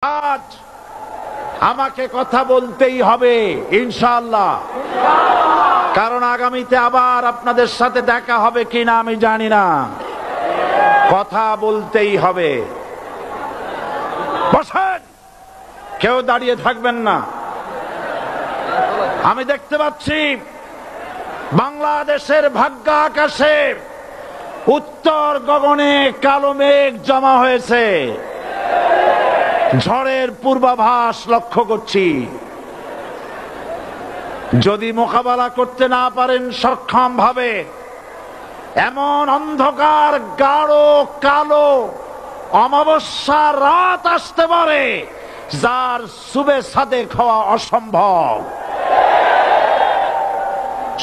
আজ আমাকে কথা বলতেই হবে ইনশাআল্লাহ, কারণ আগামীতে আবার আপনাদের সাথে দেখা হবে কিনা আমি জানি না। কথা বলতেই হবে। বসেন, কেউ দাঁড়িয়ে থাকবেন না। আমি দেখতে পাচ্ছি বাংলাদেশের ভাগ্য আকাশে উত্তর গগনে কালো মেঘ জমা হয়েছে। ঝড়ের পূর্বাভাস লক্ষ্য করছি। যদি মোকাবেলা করতে না পারেন সক্ষম ভাবে, এমন অন্ধকার গাঢ় কালো অমাবস্যা রাত আসতে পারে যার সুবে সাদেক হওয়া অসম্ভব।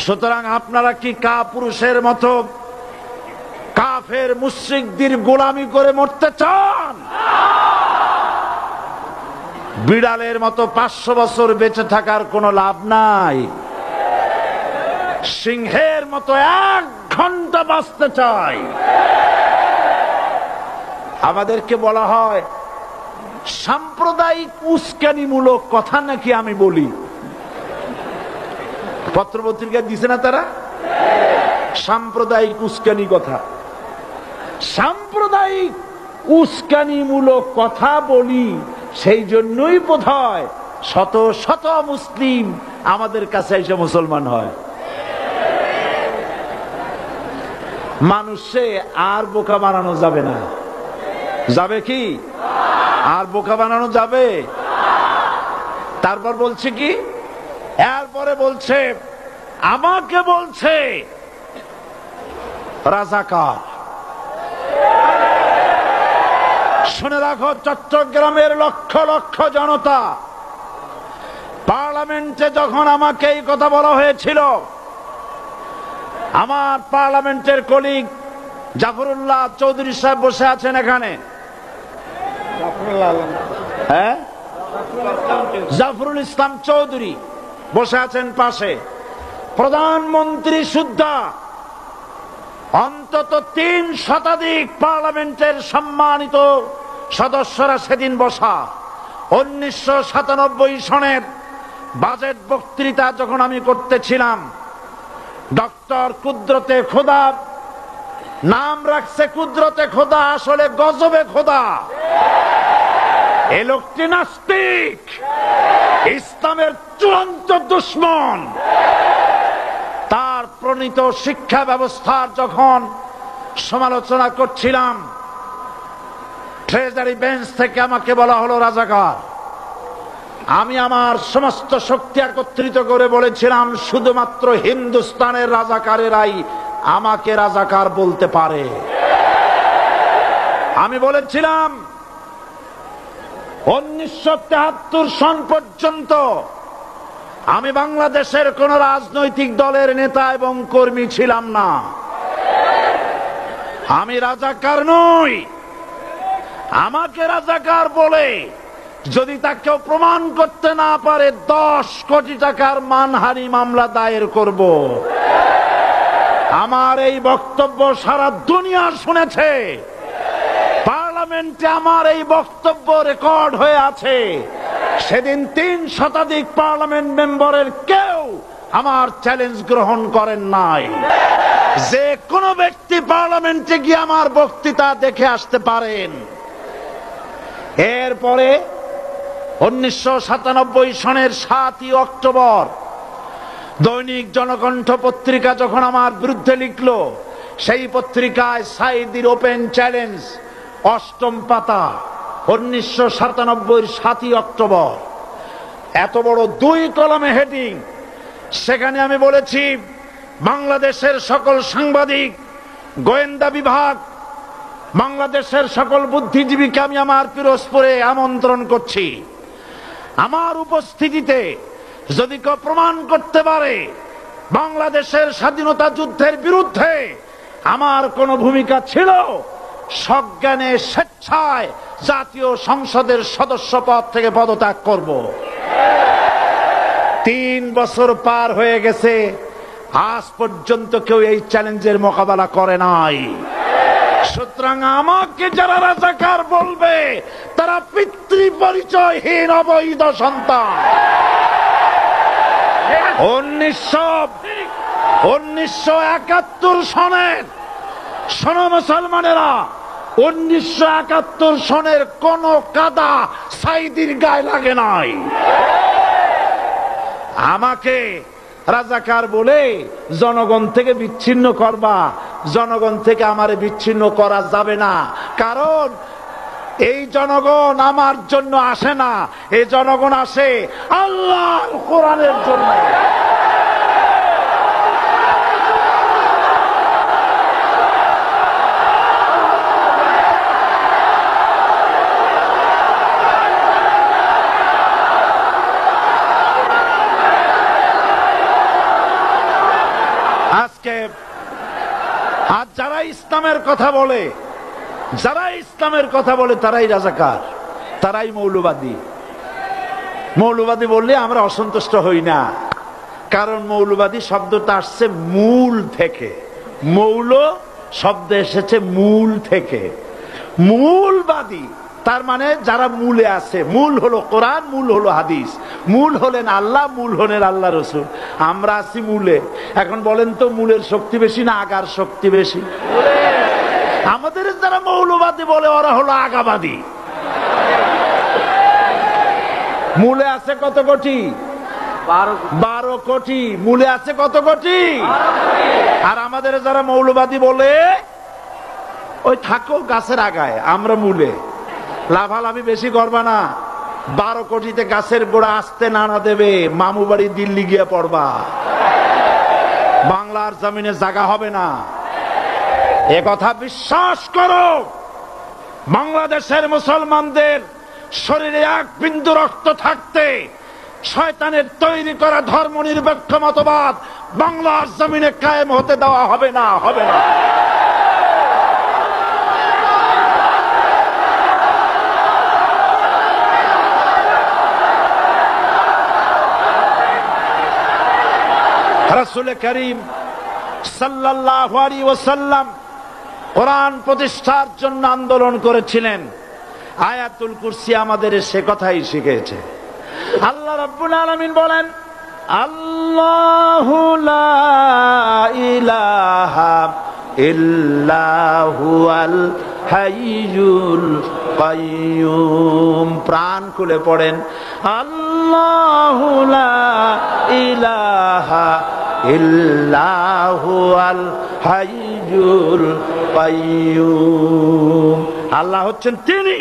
সুতরাং আপনারা কি কাপুরুষের মতো কাফের মুশরিকদের গোলামি করে মরতে চান? বিড়ালের মতো 500 বছর বেঁচে থাকার কোনো লাভ নাই। সিংহের মতো 1 ঘন্টা বাঁচতে চাই। আমাদেরকে বলা হয় সাম্প্রদায়িক উস্কানিমূলক কথা নাকি আমি বলি। পত্রপত্রিকা দিছে না তারা? সাম্প্রদায়িক উস্কানি কথা, সাম্প্রদায়িক উস্কানিমূলক কথা বলি। সেই জন্যই বোধহয় শত শত মুসলিম আমাদের কাছে এসে মুসলমান হয়। মানুষে আর বোকা বানানো যাবে না। যাবে কি? আর বোকা বানানো যাবে? তারপর বলছে কি? এরপরে বলছে আমাকে বলছে রাজাকার। শুনে রাখো, চট্টগ্রামের লক্ষ লক্ষ জনতা, পার্লামেন্টে যখন আমাকে এই কথা বলা হয়েছিল, আমার পার্লামেন্টের কলিগ জাফরুল্লাহ চৌধুরী সাহেব বসে আছেন এখানে। হ্যাঁ, জাফরুল ইসলাম চৌধুরী বসে আছেন পাশে। প্রধানমন্ত্রী সুদ্ধা, অন্তত 3 শতাধিক পার্লামেন্টের সম্মানিত সদস্যরা সেদিন বসা। 1997 সনের বাজেট বক্তৃতা যখন আমি করতেছিলাম, ডক্টর কুদরতে খোদা, নাম রাখছে কুদরতে খোদা, আসলে গজবে খোদা। এ লোকটি নাস্তিক, ইসলামের চূড়ান্ত দুশমন। তার প্রণীত শিক্ষা ব্যবস্থার যখন সমালোচনা করছিলাম, ট্রেজারি বেঞ্চ থেকে আমাকে বলা হলো রাজাকার। আমি আমার সমস্ত শক্তি একত্রিত করে বলেছিলাম শুধুমাত্র হিন্দুস্তানের রাজাকারেরাই আমাকে রাজাকার বলতে পারে। আমি বলেছিলাম 1973 সন পর্যন্ত আমি বাংলাদেশের কোন রাজনৈতিক দলের নেতা এবং কর্মী ছিলাম না। আমি রাজাকার নই। আমাকে রাজাকার বলে যদি তাকে প্রমাণ করতে না পারে 10 কোটি টাকার মানহানি মামলা দায়ের করব। আমার এই বক্তব্য সারা দুনিয়া শুনেছে। পার্লামেন্টে আমার এই বক্তব্য রেকর্ড হয়ে আছে। সেদিন 3 শতাধিক পার্লামেন্ট মেম্বারের কেউ আমার চ্যালেঞ্জ গ্রহণ করেন নাই। যে কোনো ব্যক্তি পার্লামেন্টে গিয়ে আমার বক্তৃতা দেখে আসতে পারেন। এরপরে 1997 সনের 7ই অক্টোবর দৈনিক জনকণ্ঠ পত্রিকা যখন আমার বিরুদ্ধে লিখল, সেই পত্রিকায় সাইদির ওপেন চ্যালেঞ্জ 8ম পাতা, 1997 7ই অক্টোবর, এত বড় 2 কলমে হেডিং। সেখানে আমি বলেছি বাংলাদেশের সকল সাংবাদিক, গোয়েন্দা বিভাগ, বাংলাদেশের সকল বুদ্ধিজীবীকে আমি আমার পিরোজপুরে আমন্ত্রণ করছি। আমার উপস্থিতিতে যদি কেউ প্রমাণ করতে পারে বাংলাদেশের স্বাধীনতা যুদ্ধের বিরুদ্ধে আমার কোনো ভূমিকা ছিল, সজ্ঞানে স্বেচ্ছায় জাতীয় সংসদের সদস্য পদ থেকে পদত্যাগ করব। 3 বছর পার হয়ে গেছে, আজ পর্যন্ত কেউ এই চ্যালেঞ্জের মোকাবেলা করে নাই। সুতরাং আমাকে যারা রাজাকার বলবে তারা পিতৃ পরিচয়হীন অবৈধ সন্তান। 1971 সনের, শোনো মুসলমানেরা, 1971 সনের কোন কাদা সাইদির গায়ে লাগে নাই। আমাকে রাজাকার বলে জনগণ থেকে বিচ্ছিন্ন করবা, জনগণ থেকে আমারে বিচ্ছিন্ন করা যাবে না। কারণ এই জনগণ আমার জন্য আসে না, এই জনগণ আসে আল্লাহর কোরআনের জন্য। আজকে আজ যারা ইসলামের কথা বলে, যারা ইসলামের কথা বলে তারাই রাজাকার, তারাই মৌলবাদী। মৌলবাদী বললে আমরা অসন্তুষ্ট হই না, কারণ মৌলবাদী শব্দটা আসছে মূল থেকে। মৌল শব্দ এসেছে মূল থেকে। মূলবাদী তার মানে যারা মূলে আছে। মূল হলো কোরআন, মূল হলো হাদিস, মূল হলেন আল্লাহ, মূল হলেন আল্লাহ রসুল। আমরা আছি মূলে। এখন বলেন তো মূলের শক্তি বেশি না আগার শক্তি বেশি? আমাদের যারা মৌলবাদী বলে ওরা হলো আগাবাদী। মূলে আছে কত কোটি? 12 কোটি। মূলে আছে কত কোটি? আর আমাদের যারা মৌলবাদী বলে ওই থাকো গাছের আগায়, আমরা মূলে। লাভালাভি বেশি করবা না, 12 কোটিতে গাছের গোড়া আসতে নানা দেবে, মামু বাড়ি দিল্লি গিয়ে পড়বা, বাংলার জমিনে জায়গা হবে না। এ কথা বিশ্বাস করো। বাংলাদেশের মুসলমানদের শরীরে এক বিন্দু রক্ত থাকতে শয়তানের তৈরি করা ধর্মনিরপেক্ষ মতবাদ বাংলার জমিনে কায়েম হতে দেওয়া হবে না, হবে না। রাসূল করিম সাল্লাল্লাহু আলাইহি ওয়াসাল্লাম কোরআন প্রতিষ্ঠার জন্য আন্দোলন করেছিলেন। আয়াতুল কুরসি আমাদের সে কথাই শিখিয়েছে। আল্লাহ রাব্বুল আলামিন বলেন, আল্লাহু লা ইলাহা ইল্লা হুয়াল হাইয়ুল কাইয়ুম। প্রাণ খুলে পড়েন, আল্লাহু লা ইলাহা ইল্লা হুয়াল হাইয়ুল কাইয়ুম। আল্লাহ হচ্ছেন তিনি,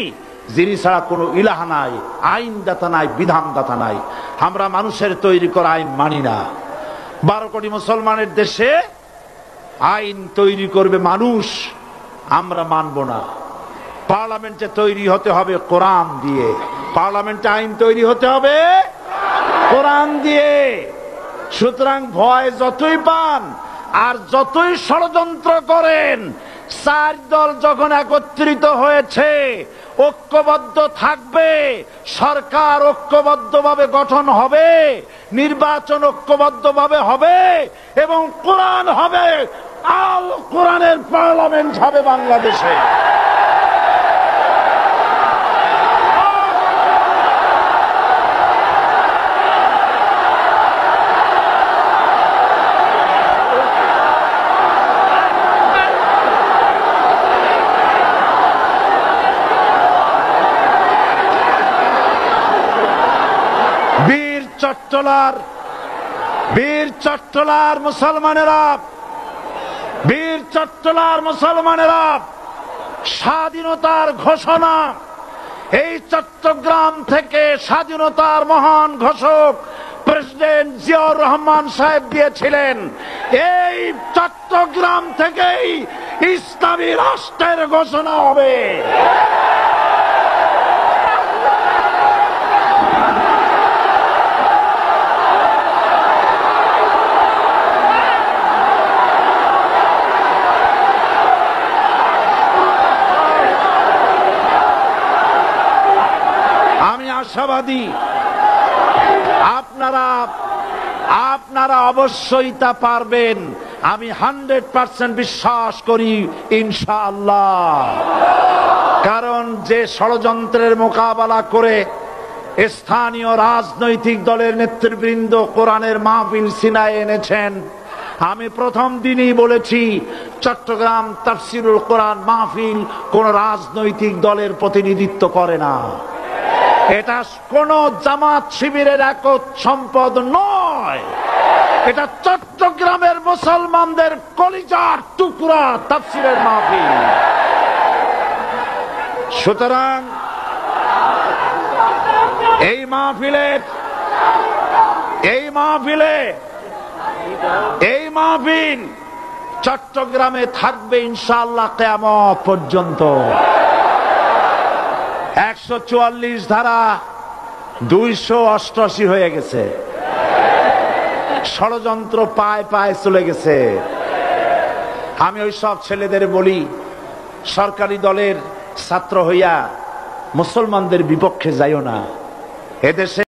যিনি ছাড়া কোনো ইলাহ নাই, আইনদাতা নাই, বিধানদাতা নাই। আমরা মানুষের তৈরি করা আইন মানি না। 12 কোটি মুসলমানের দেশে আইন তৈরি করবে মানুষ, আমরা মানব না। পার্লামেন্টে তৈরি হতে হবে কোরআন দিয়ে, পার্লামেন্টে আইন তৈরি হতে হবে কোরআন দিয়ে। সুতরাং ভয় যতই পান আর যতই ষড়যন্ত্র করেন, 4 দল যখন একত্রিত হয়েছে, ঐক্যবদ্ধ থাকবে, সরকার ঐক্যবদ্ধভাবে গঠন হবে, নির্বাচন ঐক্যবদ্ধভাবে হবে এবং কোরআন হবে, আল কোরআনের পার্লামেন্ট হবে বাংলাদেশে। বীর চট্টলার মুসলমানেরা, বীর চট্টলার মুসলমানেরা স্বাধীনতার ঘোষণা, এই চট্টগ্রাম থেকে স্বাধীনতার মহান ঘোষক প্রেসিডেন্ট জিয়াউর রহমান সাহেব দিয়েছিলেন। এই চট্টগ্রাম থেকেই ইসলামী রাষ্ট্রের ঘোষণা হবে। আশাবাদী আপনারা অবশ্যই তা পারবেন। আমি 100% বিশ্বাস করি ইনশাআল্লাহ। কারণ যে ষড়যন্ত্রের মোকাবেলা করে স্থানীয় রাজনৈতিক দলের নেতৃবৃন্দ কোরআনের মাহফিল সিনায় এনেছেন, আমি প্রথম দিনই বলেছি চট্টগ্রাম তাফসিরুল কোরআন মাহফিল কোন রাজনৈতিক দলের প্রতিনিধিত্ব করে না। এটা কোন জামাত শিবিরের একক সম্পদ নয়, এটা চট্টগ্রামের মুসলমানদের কলিজার টুকরা তাফসিরের মাহফিল। সুতরাং এই মাহফিল চট্টগ্রামে থাকবে ইনশাআল্লাহ কিয়ামত পর্যন্ত। 144 ধারা 288 হয়ে গেছে, ষড়যন্ত্র পায় পায় চলে গেছে। আমি ওই সব ছেলেদের বলি, সরকারি দলের ছাত্র হইয়া মুসলমানদের বিপক্ষে যাইও না। এদেশে